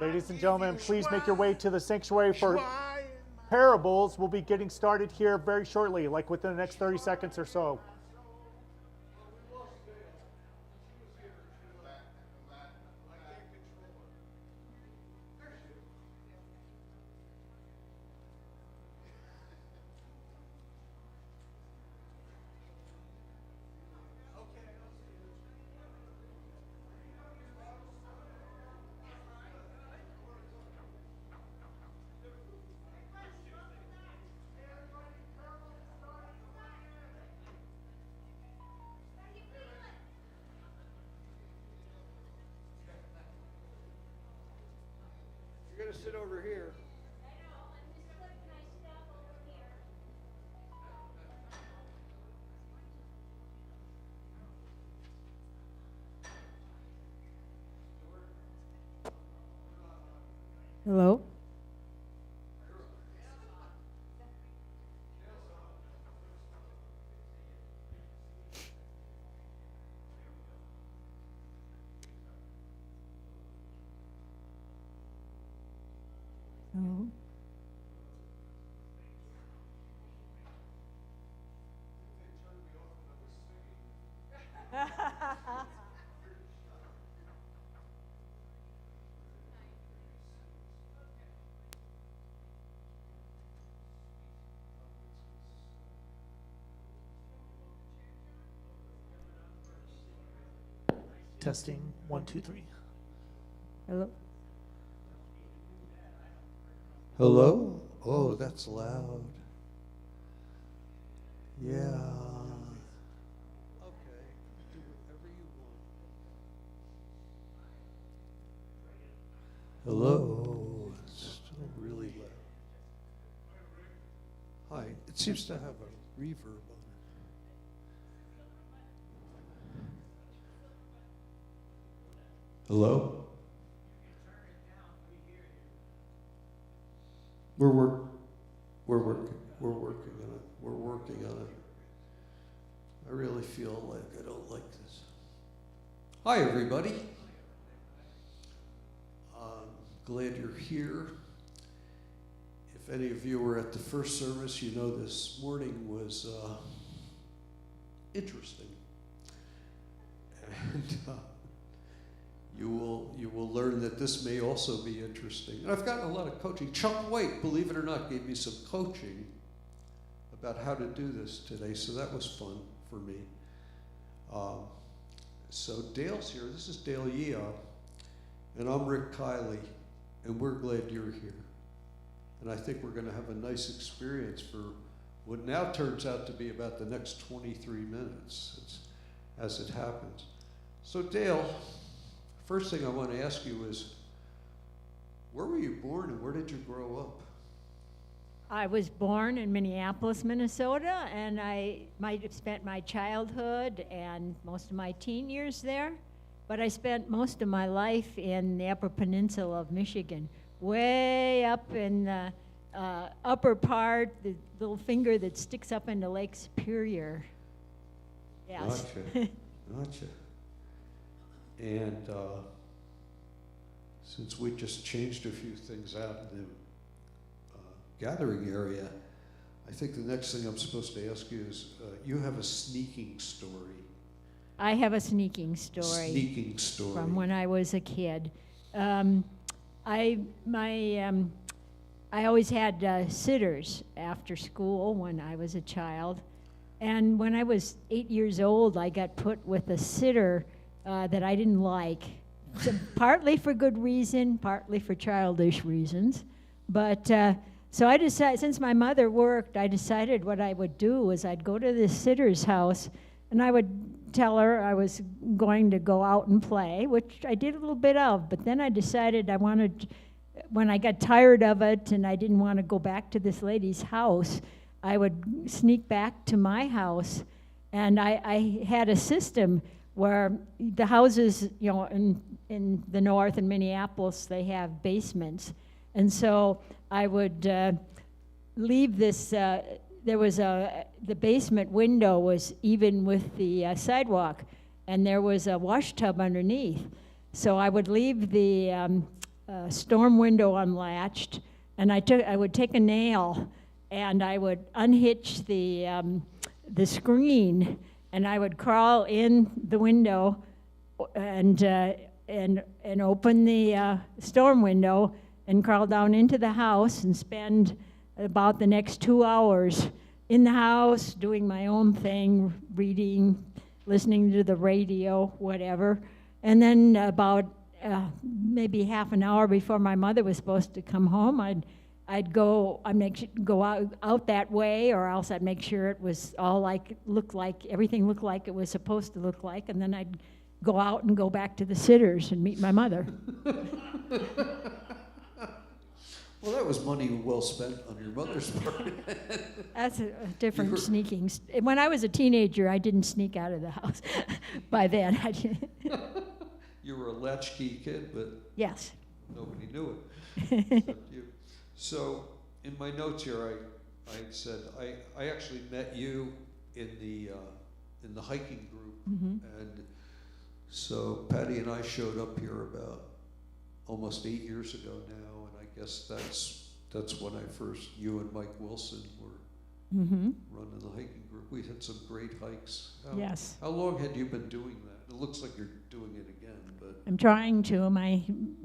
Ladies and gentlemen, please make your way to the sanctuary for parables. We'll be getting started here very shortly, like within the next 30 seconds or so. You're going to sit over here. Hello? Hello? Testing 1, 2, 3. Hello? Hello? Oh, that's loud. Yeah. Okay. Do whatever you want. Hello? It's still really loud. Hi. It seems to have a reverb on it. Hello? We're working on it. We're working on it. I really feel like I don't like this. Hi, everybody. Glad you're here. If any of you were at the first service, you know this morning was interesting. And you will learn that this may also be interesting. And I've gotten a lot of coaching. Chuck White, believe it or not, gave me some coaching about how to do this today, so that was fun for me. So Dale's here. This is Dale Yea, and I'm Rick Kiley, and we're glad you're here. And I think we're going to have a nice experience for what now turns out to be about the next 23 minutes as it happens. So Dale, first thing I want to ask you is, where were you born and where did you grow up? I was born in Minneapolis, Minnesota, and I might have spent my childhood and most of my teen years there, but I spent most of my life in the Upper Peninsula of Michigan, way up in the upper part, the little finger that sticks up into Lake Superior. Yes. Gotcha. And since we just changed a few things out in the gathering area, I think the next thing I'm supposed to ask you is, you have a sneaking story. I have a sneaking story. Sneaking story. From when I was a kid. I always had sitters after school when I was a child. And when I was 8 years old, I got put with a sitter that I didn't like. So partly for good reason, partly for childish reasons. But so I decided, since my mother worked, I decided what I would do was I'd go to this sitter's house and I would tell her I was going to go out and play, which I did a little bit of, but then I decided I wanted, when I got tired of it and I didn't want to go back to this lady's house, I would sneak back to my house. And I had a system where the houses, you know, in the north in Minneapolis, they have basements. And so I would leave this, the basement window was even with the sidewalk, and there was a wash tub underneath. So I would leave the storm window unlatched, and I would take a nail and I would unhitch the screen, and I would crawl in the window and open the storm window and crawl down into the house and spend about the next 2 hours in the house doing my own thing, reading, listening to the radio, whatever. And then about maybe half an hour before my mother was supposed to come home, I'd go out that way, or else I'd make sure it was all everything looked like it was supposed to look like, and then I'd go out and go back to the sitters and meet my mother. Well, that was money well spent on your mother's part. That's a different sneaking. When I was a teenager, I didn't sneak out of the house. By then, I didn't. You were a latchkey kid, but Yes. nobody knew it except you. So in my notes here, I said I actually met you in the hiking group, and so Patty and I showed up here about almost 8 years ago now, and I guess that's when you and Mike Wilson were running the hiking group. We had some great hikes. Yes. How long had you been doing that? It looks like you're doing it again, but I'm trying to.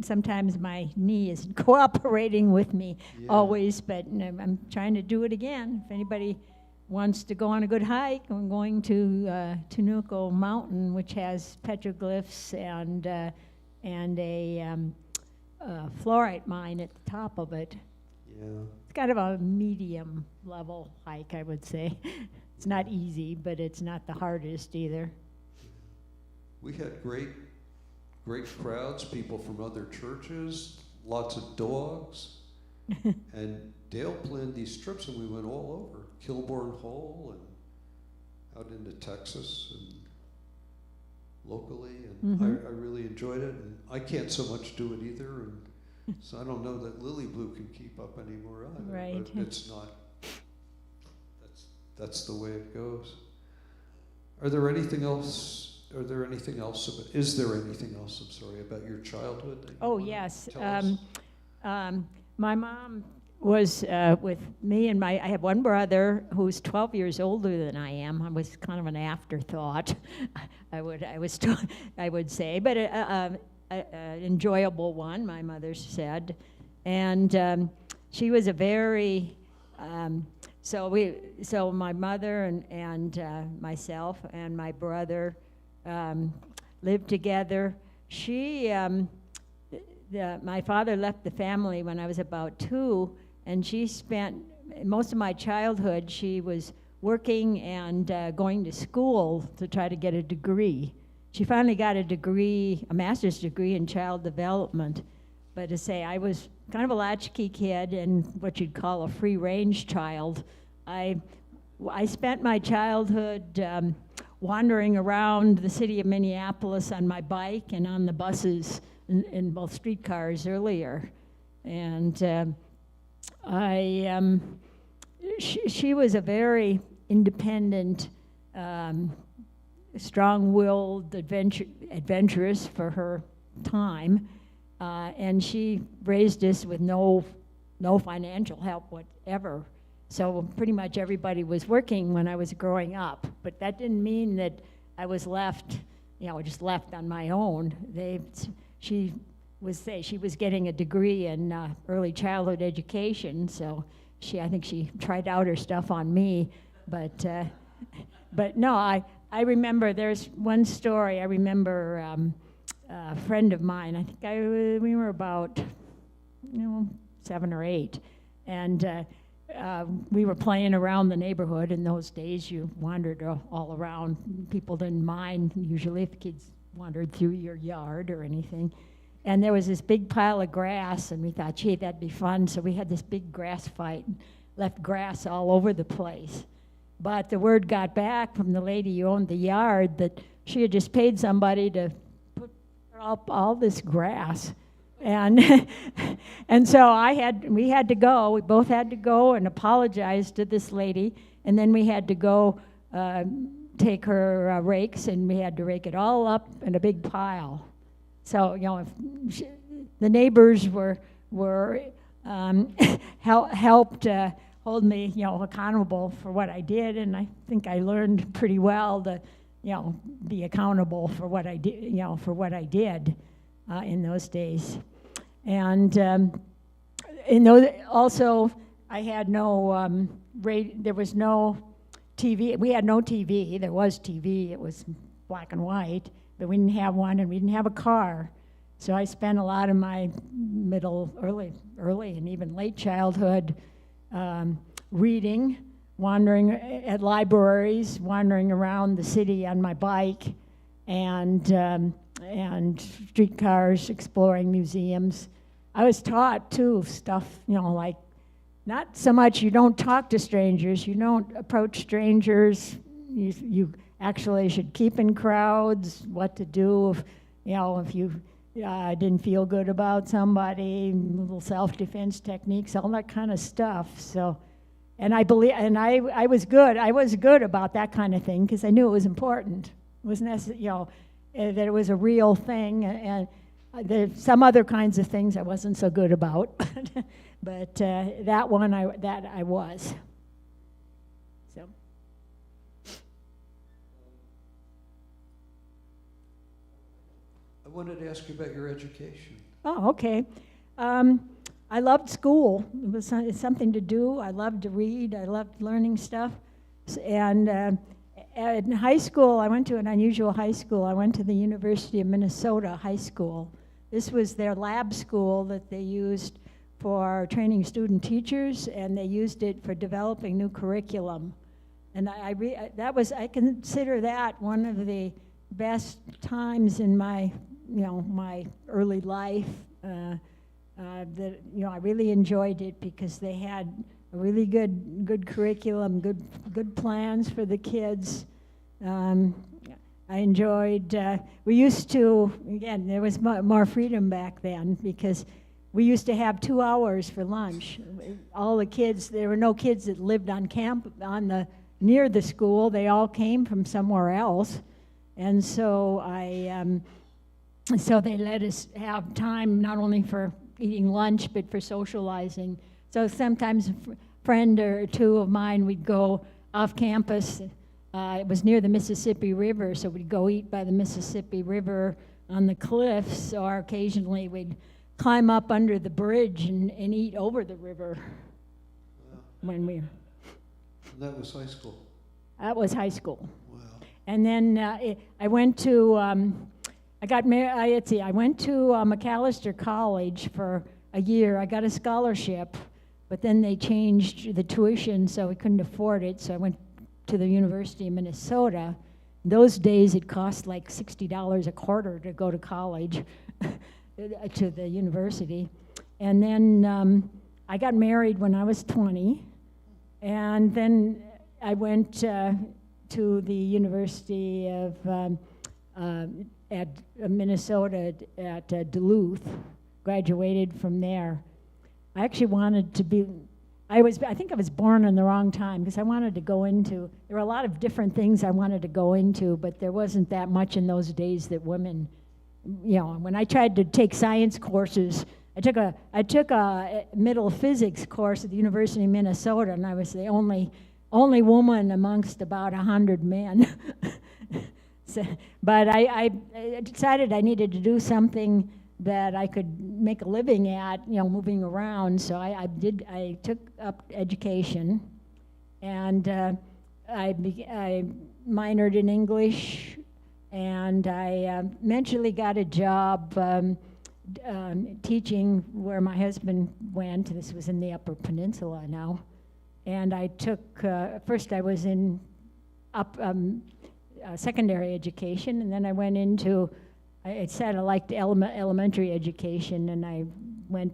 Sometimes my knee isn't cooperating with me always, but I'm trying to do it again. If anybody wants to go on a good hike, I'm going to Tenuco Mountain, which has petroglyphs and a fluorite mine at the top of it. yeah. It's kind of a medium level hike, I would say. It's not easy, but it's not the hardest either. We had great crowds, people from other churches, lots of dogs. And Dale planned these trips, and we went all over. Kilbourne Hole and out into Texas and locally. And I really enjoyed it. And I can't so much do it either. And so I don't know that Lily Blue can keep up anymore either. Right. But it's not, that's the way it goes. Is there anything else about your childhood? That you Oh, wanna yes. tell us? My mom was with me, and I have one brother who's 12 years older than I am. I was kind of an afterthought, I would say, but an enjoyable one, my mother said. And she was a very so my mother and myself and my brother lived together. My father left the family when I was about 2, and she spent most of my childhood, she was working and going to school to try to get a degree. She finally got a master's degree in child development. But to say, I was kind of a latchkey kid and what you'd call a free-range child. I spent my childhood wandering around the city of Minneapolis on my bike and on the buses in both streetcars earlier. And she was a very independent, strong-willed adventurous for her time. And she raised us with no financial help whatever. So pretty much everybody was working when I was growing up. But that didn't mean that I was left, just left on my own. She was getting a degree in early childhood education, so I think she tried out her stuff on me. But no, I remember there's one story. I remember a friend of mine. I think we were about 7 or 8, and we were playing around the neighborhood. In those days, you wandered all around. People didn't mind usually if the kids wandered through your yard or anything. And there was this big pile of grass, and we thought, gee, that'd be fun. So we had this big grass fight and left grass all over the place. But the word got back from the lady who owned the yard that she had just paid somebody to put up all this grass. And and so we had to go. We both had to go and apologize to this lady. And then we had to go take her rakes, and we had to rake it all up in a big pile. So, the neighbors were helped hold me, accountable for what I did, and I think I learned pretty well to, be accountable for what I did, in those days. And also, I had no there was no TV. We had no TV. There was TV. It was black and white, but we didn't have one, and we didn't have a car. So I spent a lot of my early, and even late childhood reading, wandering at libraries, wandering around the city on my bike, and streetcars, exploring museums. I was taught too stuff, like not so much you don't talk to strangers, you don't approach strangers, you actually should keep in crowds, what to do if you didn't feel good about somebody, little self-defense techniques, all that kind of stuff. So, and I believe, and I was good. I was good about that kind of thing because I knew it was important. It was necessary, that it was a real thing. And there's some other kinds of things I wasn't so good about, but that one I was. So. I wanted to ask you about your education. Oh, okay. I loved school. It's something to do. I loved to read. I loved learning stuff. And in high school, I went to an unusual high school. I went to the University of Minnesota High School. This was their lab school that they used for training student teachers, and they used it for developing new curriculum. And I consider that one of the best times in my my early life, that I really enjoyed it because they had a really good curriculum, good plans for the kids. I enjoyed. We used to, again, there was more freedom back then because we used to have 2 hours for lunch. All the kids, there were no kids that lived on near the school. They all came from somewhere else, and so so they let us have time not only for eating lunch, but for socializing. So sometimes a friend or two of mine, we'd go off campus. It was near the Mississippi River, so we'd go eat by the Mississippi River on the cliffs, or occasionally we'd climb up under the bridge and eat over the river. Wow. When we. And that was high school. That was high school. Wow. And then I went to. I got married. I went to Macalester College for a year. I got a scholarship, but then they changed the tuition, so we couldn't afford it. So I went to the University of Minnesota. In those days, it cost like $60 a quarter to go to college, to the university. And then I got married when I was 20, and then I went to the University of at Minnesota at Duluth, graduated from there. I actually wanted to be, I think I was born in the wrong time because I wanted to go into, there were a lot of different things I wanted to go into, but there wasn't that much in those days that women, when I tried to take science courses, I took a middle physics course at the University of Minnesota, and I was the only woman amongst about 100 men. So, but I decided I needed to do something that I could make a living at, moving around. So I took up education, and I minored in English, and I eventually got a job teaching where my husband went. This was in the Upper Peninsula now, and I took first I was in secondary education, and then I went into, I said I liked elementary education, and I went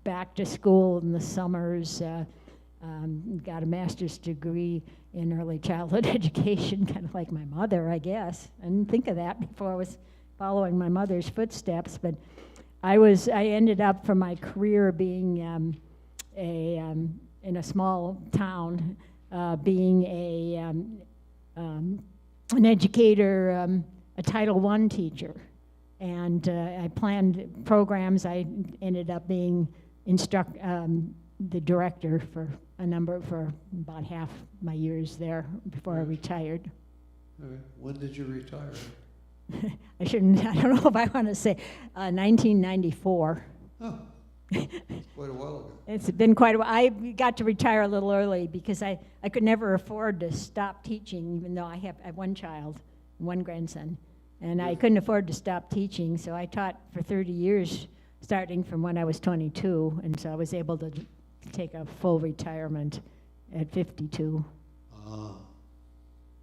back to school in the summers, got a master's degree in early childhood education, kind of like my mother, I guess. I didn't think of that before I was following my mother's footsteps, but I ended up for my career being in a small town, being an educator, a Title I teacher. And I planned programs. I ended up being the director for about half my years there before I retired. All right. When did you retire? I don't know if I want to say 1994. Oh, that's quite a while ago. It's been quite a while. I got to retire a little early because I could never afford to stop teaching, even though I have one child, one grandson. And I couldn't afford to stop teaching, so I taught for 30 years, starting from when I was 22, and so I was able to take a full retirement at 52.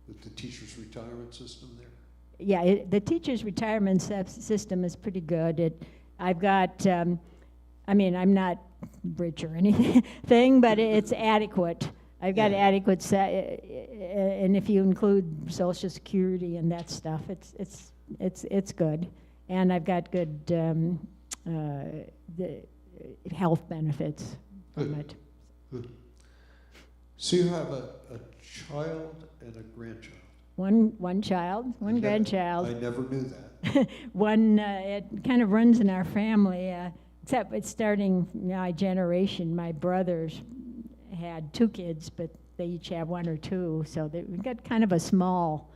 With the teacher's retirement system there? Yeah, the teacher's retirement system is pretty good. I've got, I'm not rich or anything, but it's adequate. I've got adequate, and if you include Social Security and that stuff, it's good. And I've got good the health benefits from it. Good. So you have a child and a grandchild. One child, one grandchild. I never knew that. It kind of runs in our family, except it's starting my generation. My brothers had 2 kids, but they each have 1 or 2, so we've got kind of a small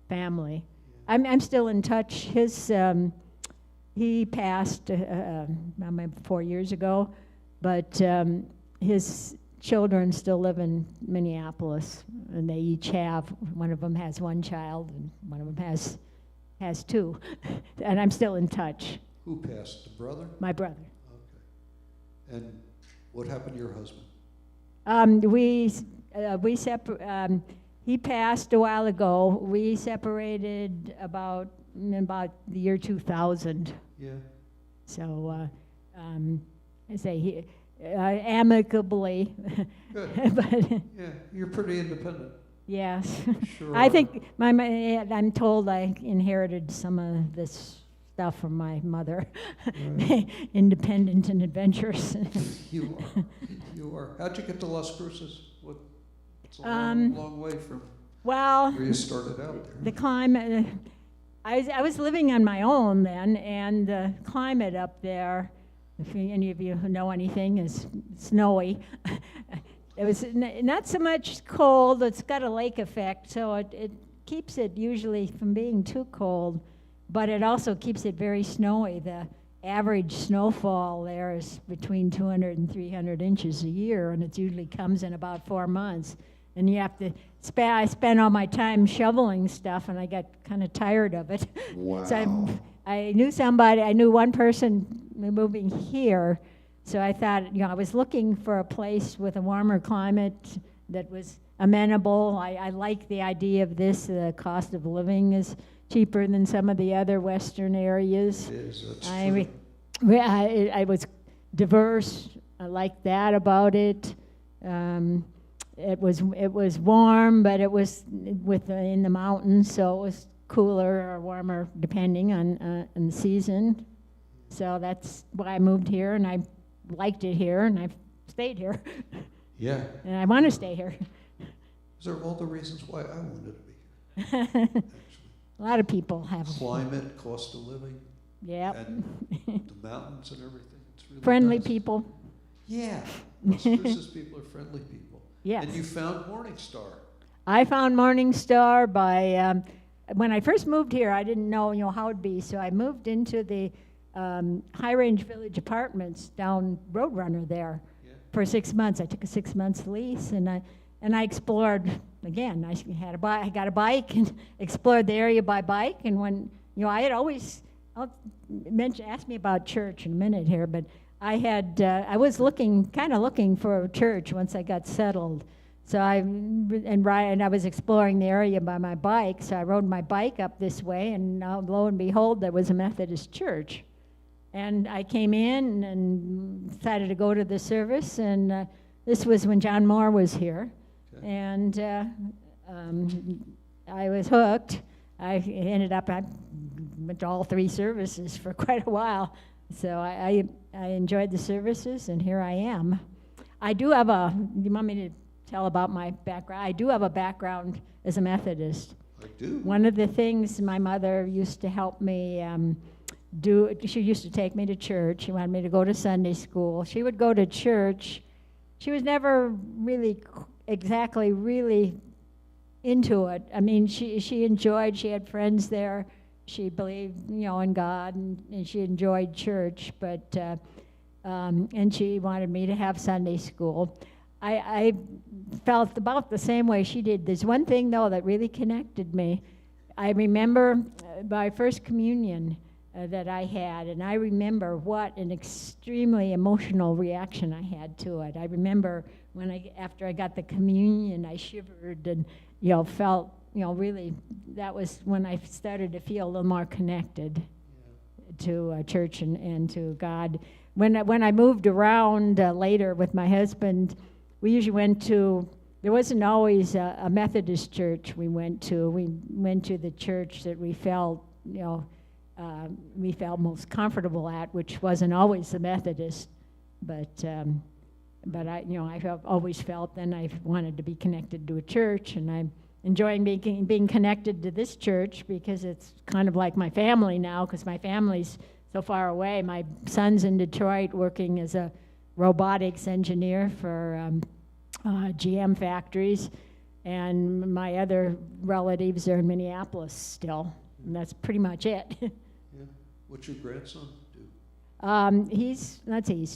family. I'm still in touch. He passed 4 years ago, but his children still live in Minneapolis, and they each have, one of them has 1 child, and one of them has 2, and I'm still in touch. Who passed? The brother? My brother. Okay. And what happened to your husband? He passed a while ago. We separated about the year 2000. Yeah. So, I say amicably. Good. But Yeah, you're pretty independent. yes, Sure. I think I'm told I inherited some of this stuff from my mother. Right. Independent and adventurous. You are. You are. How'd you get to Las Cruces? It's a long way from Well, where you started out there. the climate, I was living on my own then, and the climate up there, if any of you know anything, is snowy. It was not so much cold, it's got a lake effect, so it keeps it usually from being too cold, but it also keeps it very snowy. The average snowfall there is between 200 and 300 inches a year, and it usually comes in about 4 months. And you have to I spent all my time shoveling stuff, and I got kind of tired of it. Wow. So I knew one person moving here, so I thought, I was looking for a place with a warmer climate that was amenable. I like the idea of this. The cost of living is cheaper than some of the other Western areas. It is. That's true. I was diverse. I liked that about it. It was warm, but it was in the mountains, so it was cooler or warmer depending on the season. So that's why I moved here, and I liked it here, and I've stayed here. Yeah. And I want to stay here. Those are all the reasons why I wanted to be here. Actually. A lot of people have. Climate, cost of living, Yeah. and the mountains and everything. It's really Friendly nice. people. Yeah. Las Cruces people are friendly people. Yes. And you found Morningstar. I found Morningstar by, when I first moved here, I didn't know how it'd be, so I moved into the High Range Village Apartments down Roadrunner there for 6 months. I took a 6 months lease, and I explored again. I got a bike and explored the area by bike, and when I had always ask me about church in a minute here, but I was looking for a church once I got settled. So I was exploring the area by my bike, so I rode my bike up this way, and lo and behold, there was a Methodist church. And I came in and decided to go to the service, and this was when John Moore was here. Okay. And I was hooked. I went to all 3 services for quite a while. So I enjoyed the services, and here I am. I do have you want me to tell about my background? I do have a background as a Methodist. I do. One of the things my mother used to help me she used to take me to church. She wanted me to go to Sunday school. She would go to church. She was never really exactly really into it. I mean, she enjoyed, she had friends there. She believed, in God, and she enjoyed church, but, and she wanted me to have Sunday school. I felt about the same way she did. There's one thing, though, that really connected me. I remember my first communion that I had, and I remember what an extremely emotional reaction I had to it. I remember after I got the communion, I shivered and, felt, really, that was when I started to feel a little more connected to church and to God. When I moved around later with my husband, we usually went to, there wasn't always a Methodist church we went to. We went to the church that we felt, we felt most comfortable at, which wasn't always the Methodist, but I always felt then I wanted to be connected to a church, and I'm enjoying being connected to this church because it's kind of like my family now, because my family's so far away. My son's in Detroit working as a robotics engineer for GM factories, and my other relatives are in Minneapolis still, and that's pretty much it. Yeah. What's your grandson do? He's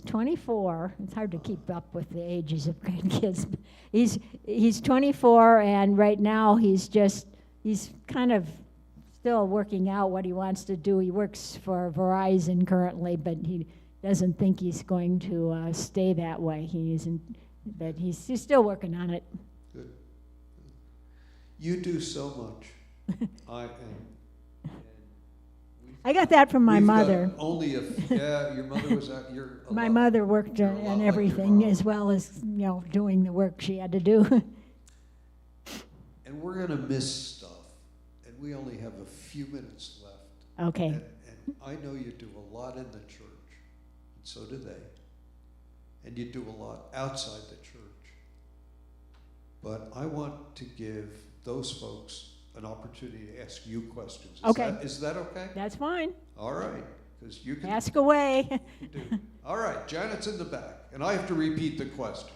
24. It's hard to keep up with the ages of grandkids. He's 24, and right now he's kind of still working out what he wants to do. He works for Verizon currently, but he doesn't think he's going to stay that way. But he's still working on it. Good. You do so much. I got that from my mother. Your mother was at your. My mother worked on everything like as well as doing the work she had to do. And we're gonna miss stuff, and we only have a few minutes left. Okay. And I know you do a lot in the church, and so do they. And you do a lot outside the church. But I want to give those folks an opportunity to ask you questions. Is that okay? That's fine. All right, because you can ask away. You do. All right, Janet's in the back, and I have to repeat the questions.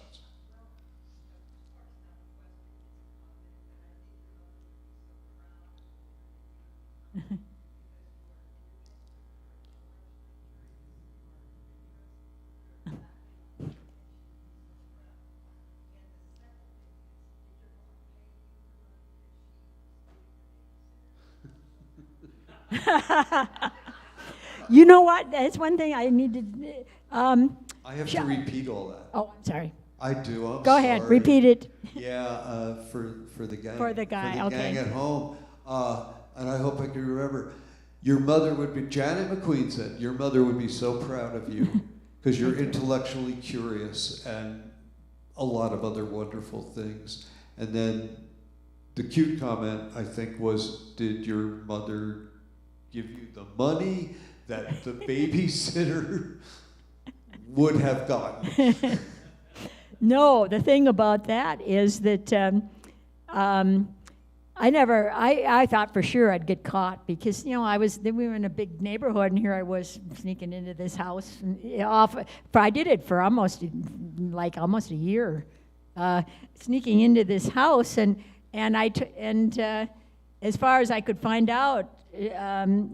You know what? That's one thing I need to. I have to repeat all that. Oh, I'm sorry. I do. I'm Go ahead. sorry. Repeat it. Yeah, for the gang. For the guy, For the okay. gang at home. And I hope I can remember. Your mother would be, Janet McQueen said, your mother would be so proud of you because you're intellectually curious and a lot of other wonderful things. And then the cute comment, I think, was, did your mother give you the money that the babysitter would have gotten? No, the thing about that is that I thought for sure I'd get caught because, we were in a big neighborhood, and here I was sneaking into this house. I did it for almost a year, sneaking into this house, and as far as I could find out,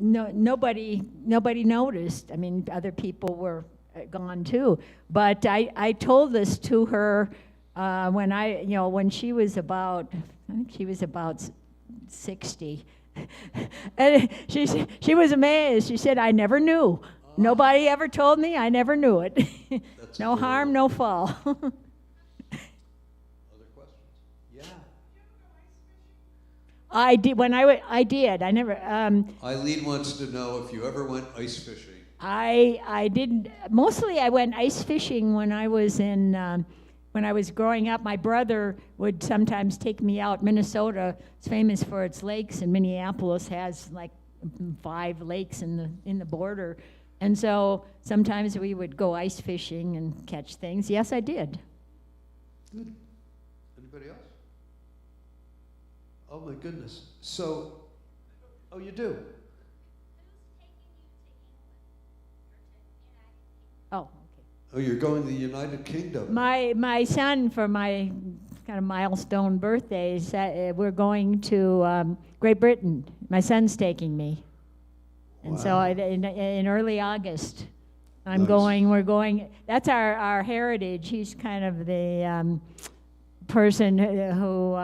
nobody noticed. I mean, other people were gone too. But I told this to her when she was about, I think she was about 60. And she was amazed. She said, I never knew. Nobody ever told me. I never knew it. No harm, no foul. Other questions? Yeah. I did. I did. I never. Eileen wants to know if you ever went ice fishing. I didn't. Mostly, I went ice fishing when I was when I was growing up. My brother would sometimes take me out. Minnesota is famous for its lakes, and Minneapolis has like 5 lakes in the border, and so sometimes we would go ice fishing and catch things. Yes, I did. Good. Anybody else? Oh my goodness. So, oh, you do? Oh, okay. Oh, you're going to the United Kingdom. My son, for my kind of milestone birthday, said we're going to Great Britain. My son's taking me. And so Wow. in early August, I'm Nice. going, we're going, that's our heritage. He's kind of the person who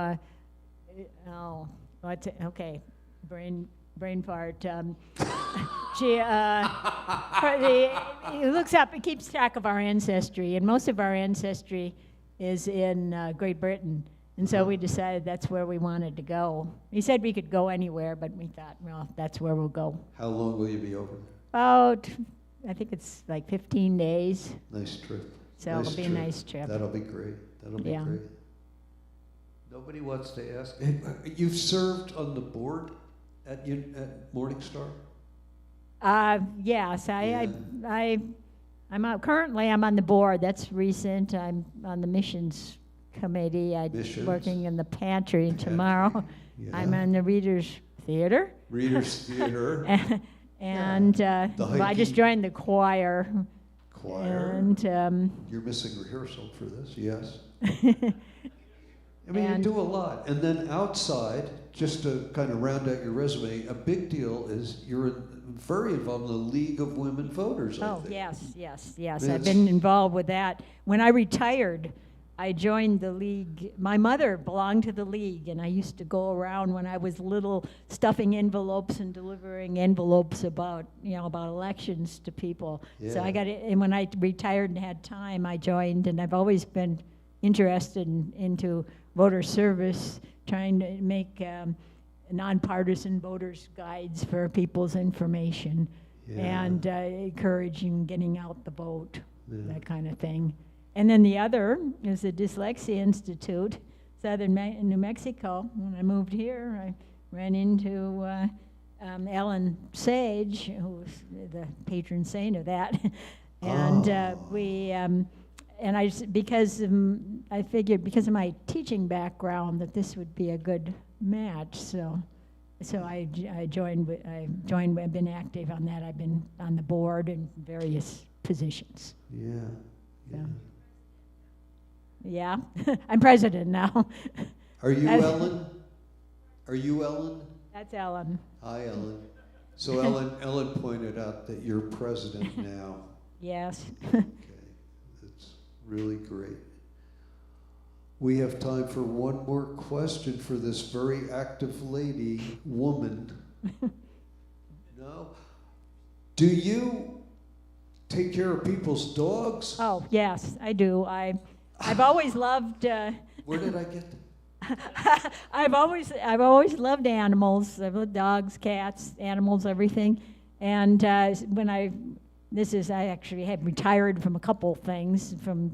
oh, what's it? Okay, brain fart. She, he looks up, he keeps track of our ancestry, and most of our ancestry is in Great Britain. And so we decided that's where we wanted to go. He said we could go anywhere, but we thought, well, that's where we'll go. How long will you be over? About, I think it's like 15 days. Nice trip. So it'll be a nice trip. That'll be great. That'll be Yeah. great. Nobody wants to ask. Hey, you've served on the board at Morningstar? Yes, currently I'm on the board. That's recent. I'm on the missions committee. I'm Missions. working in the pantry tomorrow. Yeah. I'm on the Readers Theater. Readers Theater, And well, I just hiking. joined the choir. choir. And You're missing rehearsal for this, yes? I mean, And- you do a lot. And then outside, just to kind of round out your resume, a big deal is you're very involved in the League of Women Voters, I oh, think. yes. Yeah, I've it's- been involved with that. When I retired, I joined the League. My mother belonged to the League, and I used to go around when I was little stuffing envelopes and delivering envelopes about elections to people. So I Yeah. got it, and when I retired and had time, I joined, and I've always been interested into voter service, trying to make nonpartisan voters guides for people's information, Yeah. and encouraging getting out the vote, Yeah. that kind of thing. And then the other is the Dyslexia Institute, Southern New Mexico. When I moved here, I ran into Ellen Sage, who's the patron saint of that, and and I figured because of my teaching background that this would be a good match. So I joined. I've been active on that. I've been on the board in various positions. Yeah. Yeah. Yeah, I'm president now. Are you As- Ellen? Are you Ellen? That's Ellen. Hi, Ellen. So Ellen pointed out that you're president now. Yes. Okay, that's really great. We have time for one more question for this very active woman. No? Do you take care of people's dogs? Oh, yes, I do. I've always loved. Where did I get that? I've always loved animals. I've loved dogs, cats, animals, everything. And I actually had retired from a couple things, from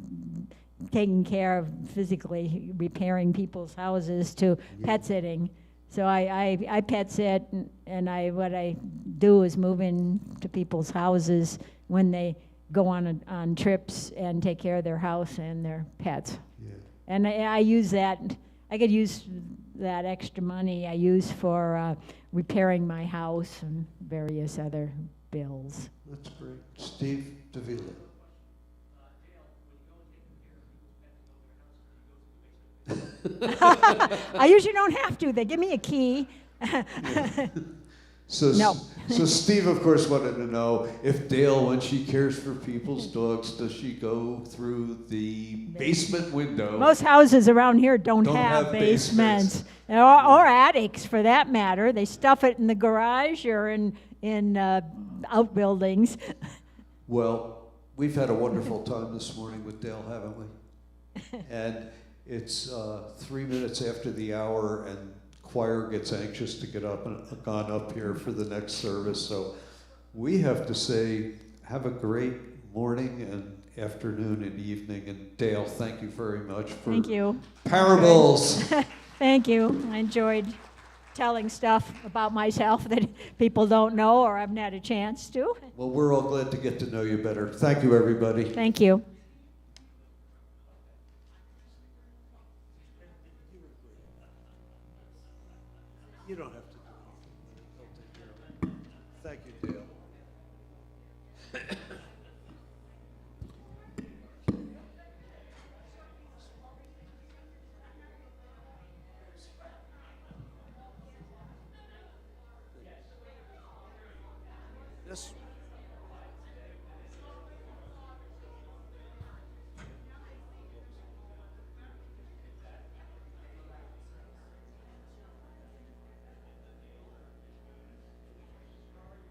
taking care of physically repairing people's houses to pet sitting. So I pet sit, and what I do is move into people's houses when they go on trips and take care of their house and their pets. Yeah. And I use that. I could use that extra money I use for repairing my house and various other bills. That's great. Steve Davila. I usually don't have to. They give me a key. So, No. so Steve, of course, wanted to know if Dale, when she cares for people's dogs, does she go through the basement window? Most houses around here don't Don't have have basements. basements, or attics for that matter. They stuff it in the garage or in outbuildings. Well, we've had a wonderful time this morning with Dale, haven't we? And it's 3 minutes after the hour, and choir gets anxious to get up and gone up here for the next service. So we have to say, have a great morning and afternoon and evening. And Dale, thank you very much for Thank you. Parables. Thank you. I enjoyed telling stuff about myself that people don't know or haven't had a chance to. Well, we're all glad to get to know you better. Thank you, everybody. Thank you. You don't have to do anything. They'll take care of it. Thank you, Dale. This